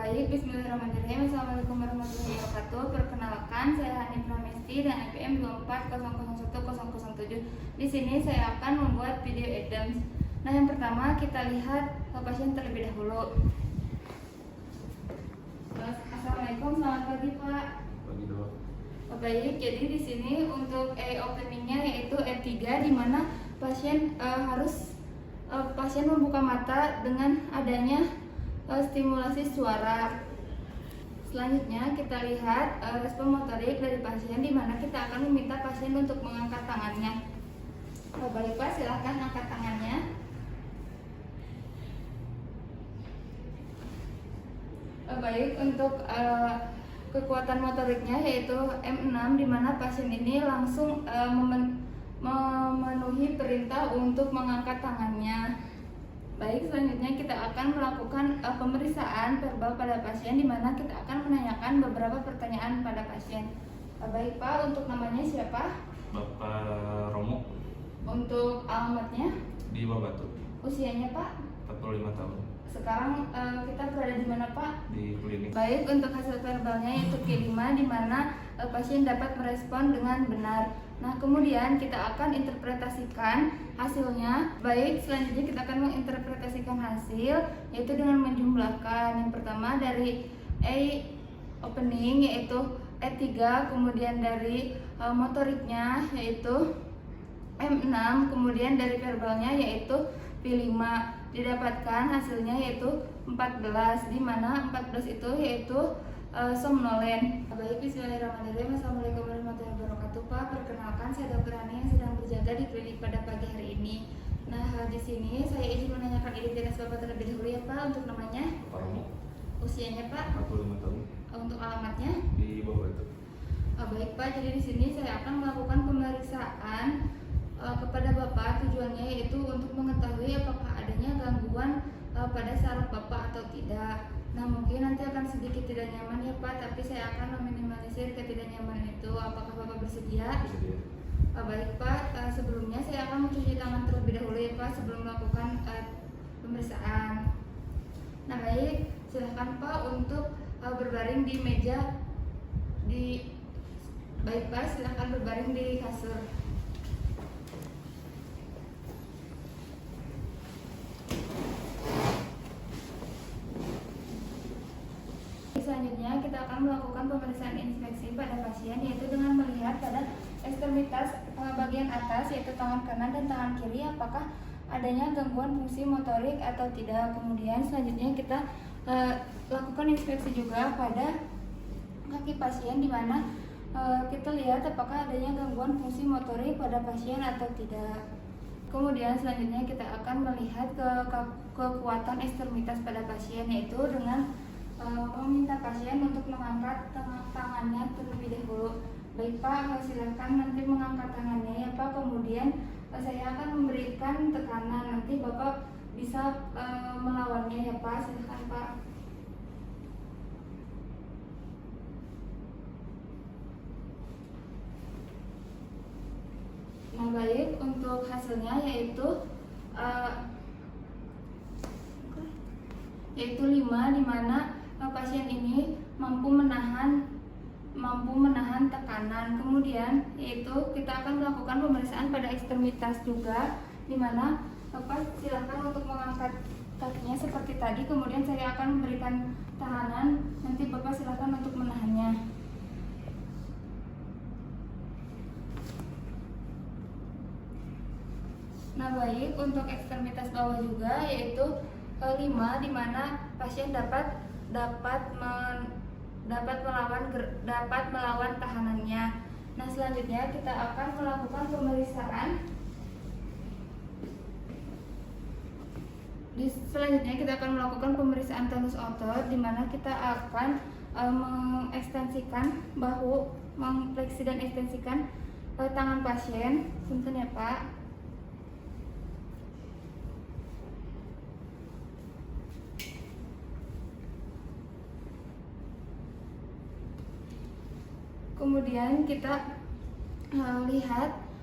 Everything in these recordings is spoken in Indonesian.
Baik, bismillahirrahmanirrahim. Assalamualaikum warahmatullahi wabarakatuh. Perkenalkan, saya Hanif Ramesti dan IPM 24001007. Di sini saya akan membuat video Adams. Nah, yang pertama kita lihat pasien terlebih dahulu. Assalamualaikum, selamat pagi Pak. Pagi dok. Baik, jadi di sini untuk openingnya yaitu E3, di mana pasien pasien membuka mata dengan adanya stimulasi suara. Selanjutnya kita lihat respon motorik dari pasien, di mana kita akan meminta pasien untuk mengangkat tangannya. Baik Pak, silahkan angkat tangannya. Baik, untuk kekuatan motoriknya yaitu M6, di mana pasien ini langsung memenuhi perintah untuk mengangkat tangannya. Baik, selanjutnya kita akan melakukan pemeriksaan verbal pada pasien, di mana kita akan menanyakan beberapa pertanyaan pada pasien. Baik Pak, untuk namanya siapa? Bapak Romo. Untuk alamatnya? Di Babatu. Usianya Pak? 45 tahun. Sekarang kita berada di mana Pak? Di klinik. Baik, untuk hasil verbalnya yaitu Q5, di mana pasien dapat merespon dengan benar. Nah, kemudian kita akan interpretasikan hasilnya. Baik, selanjutnya kita akan menginterpretasikan hasil yaitu dengan menjumlahkan. Yang pertama dari opening yaitu E3, kemudian dari motoriknya yaitu M6, kemudian dari verbalnya yaitu P5. Didapatkan hasilnya yaitu 14, di mana 14 itu yaitu somnolen. Baik, bismillahirrahmanirrahim. Assalamualaikum warahmatullahi wabarakatuh. Pak, perkenalkan, saya Dr. Ani yang sedang berjaga di klinik pada pagi hari ini. Nah, di sini saya izin menanyakan identitas Bapak terlebih dahulu ya Pak. Untuk namanya? Bapak Romo. Usianya Pak? 45 tahun. Untuk alamatnya? Di Babatu. Baik Pak, jadi di sini saya akan melakukan pemeriksaan kepada Bapak. Tujuannya yaitu untuk mengetahui apakah adanya gangguan pada saraf Bapak atau tidak. Nah, mungkin nanti akan sedikit tidak nyaman ya Pak, tapi saya akan meminimalisir ketidaknyamanan itu. Apakah Bapak bersedia? Bersedia. Baik Pak, sebelumnya saya akan mencuci tangan terlebih dahulu ya Pak sebelum melakukan pemeriksaan. Nah, baik, silahkan Pak untuk berbaring di meja baik Pak, silahkan berbaring di kasur. Selanjutnya kita akan melakukan pemeriksaan inspeksi pada pasien, yaitu dengan melihat pada ekstremitas bagian atas yaitu tangan kanan dan tangan kiri apakah adanya gangguan fungsi motorik atau tidak. Kemudian selanjutnya kita lakukan inspeksi juga pada kaki pasien, di mana kita lihat apakah adanya gangguan fungsi motorik pada pasien atau tidak. Kemudian selanjutnya kita akan melihat kekuatan ekstremitas pada pasien, yaitu dengan meminta pasien untuk mengangkat tangannya terlebih dahulu. Baik Pak, silakan nanti mengangkat tangannya ya Pak. Kemudian saya akan memberikan tekanan, nanti Bapak bisa melawannya ya Pak. Silakan Pak. Nah, baik, untuk hasilnya yaitu 5, di mana pasien ini mampu menahan tekanan. Kemudian yaitu kita akan melakukan pemeriksaan pada ekstremitas juga, di mana Bapak silakan untuk mengangkat kakinya seperti tadi. Kemudian saya akan memberikan tekanan, nanti Bapak silakan untuk menahannya. Nah, baik, untuk ekstremitas bawah juga yaitu 5, di mana pasien dapat melawan tahanannya. Nah, selanjutnya kita akan melakukan pemeriksaan. Selanjutnya kita akan melakukan pemeriksaan tonus otot, di mana kita akan mengekstensikan bahu, mengfleksi dan ekstensikan tangan pasien. Punten ya Pak. Kemudian kita lihat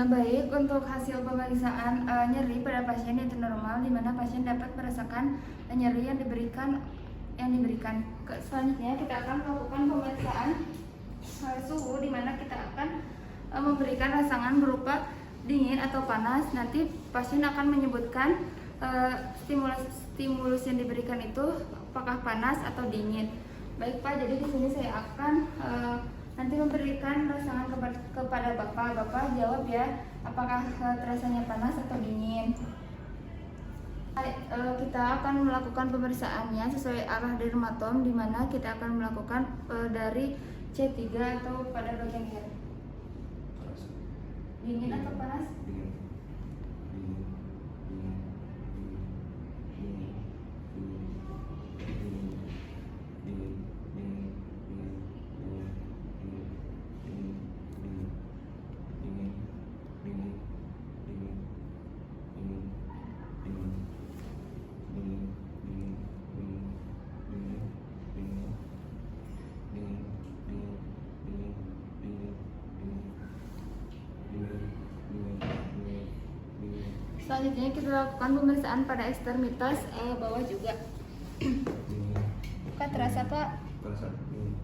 Nah, baik, untuk hasil pemeriksaan nyeri pada pasien itu normal, di mana pasien dapat merasakan nyeri yang diberikan. Selanjutnya kita akan melakukan pemeriksaan suhu, di mana kita akan memberikan rangsangan berupa dingin atau panas. Nanti pasien akan menyebutkan stimulus yang diberikan itu apakah panas atau dingin. Baik Pak, jadi di sini saya akan nanti memberikan rangsangan kepada Bapak. Bapak jawab ya, apakah terasanya panas atau dingin. Kita akan melakukan pemeriksaannya sesuai arah dermatom, di mana kita akan melakukan dari C3 atau pada bagian leher. Dingin atau panas? Dingin. Selanjutnya kita lakukan pemeriksaan pada ekstremitas bawah juga. Kak, terasa Pak? Terasa dingin.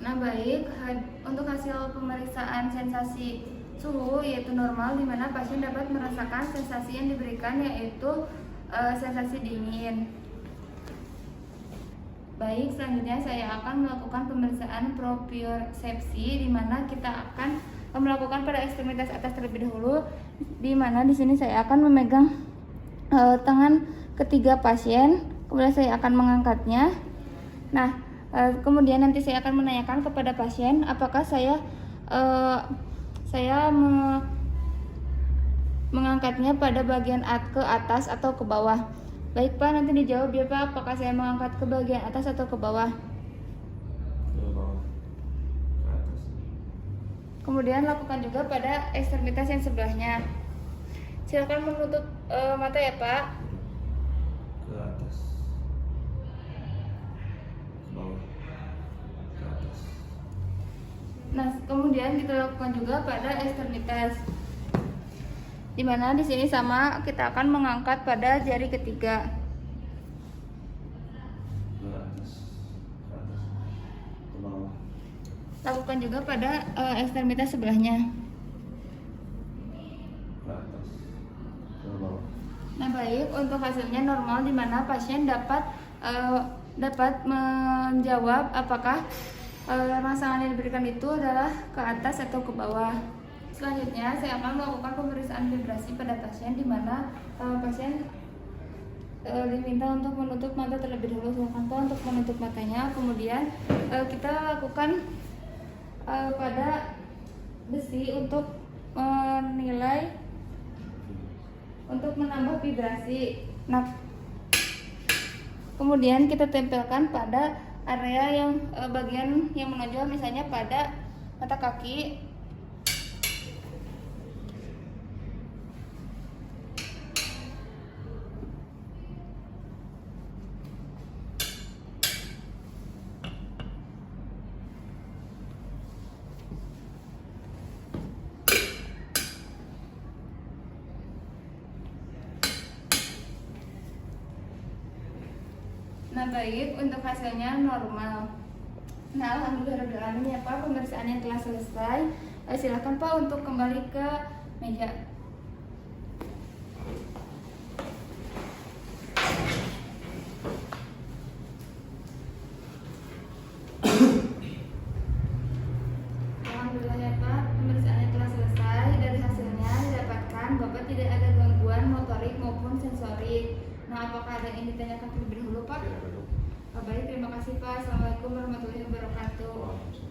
Nah, baik, untuk hasil pemeriksaan sensasi suhu yaitu normal, di mana pasien dapat merasakan sensasi yang diberikan yaitu sensasi dingin. Baik, selanjutnya saya akan melakukan pemeriksaan propriosepsi, di mana kita akan melakukan pada ekstremitas atas terlebih dahulu, di mana di sini saya akan memegang tangan ketiga pasien, kemudian saya akan mengangkatnya. Nah, kemudian nanti saya akan menanyakan kepada pasien apakah mengangkatnya pada bagian ke atas atau ke bawah. Baik Pak, nanti dijawab ya Pak, apakah saya mengangkat ke bagian atas atau ke bawah. Ke bawah, ke atas. Kemudian lakukan juga pada ekstremitas yang sebelahnya. Silakan menutup mata ya Pak. Ke atas. Ke bawah, ke atas. Nah, kemudian kita lakukan juga pada ekstremitas, di mana di sini sama, kita akan mengangkat pada jari ketiga. Ke atas, ke bawah. Lakukan juga pada ekstremitas sebelahnya. Ke atas, ke bawah. Nah, baik, untuk hasilnya normal, di mana pasien dapat menjawab apakah rangsangan yang diberikan itu adalah ke atas atau ke bawah. Selanjutnya saya akan melakukan pemeriksaan vibrasi pada pasien, di mana pasien diminta untuk menutup mata terlebih dahulu. Silakan Pak untuk menutup matanya. Kemudian kita lakukan pada besi untuk menilai, untuk menambah vibrasi. Nah, kemudian kita tempelkan pada area yang bagian yang menonjol, misalnya pada mata kaki. Nah, baik, untuk hasilnya normal. Nah, alhamdulillah ya Pak, pemeriksaan yang telah selesai. Silakan Pak untuk kembali ke meja. Alhamdulillah ya Pak, pemeriksaan yang telah selesai. Dari hasilnya didapatkan Bapak tidak ada gangguan motorik maupun sensorik. Nah, apakah ada yang ditanyakan terlebih dahulu Pak? Baik, terima kasih Pak. Assalamualaikum warahmatullahi wabarakatuh.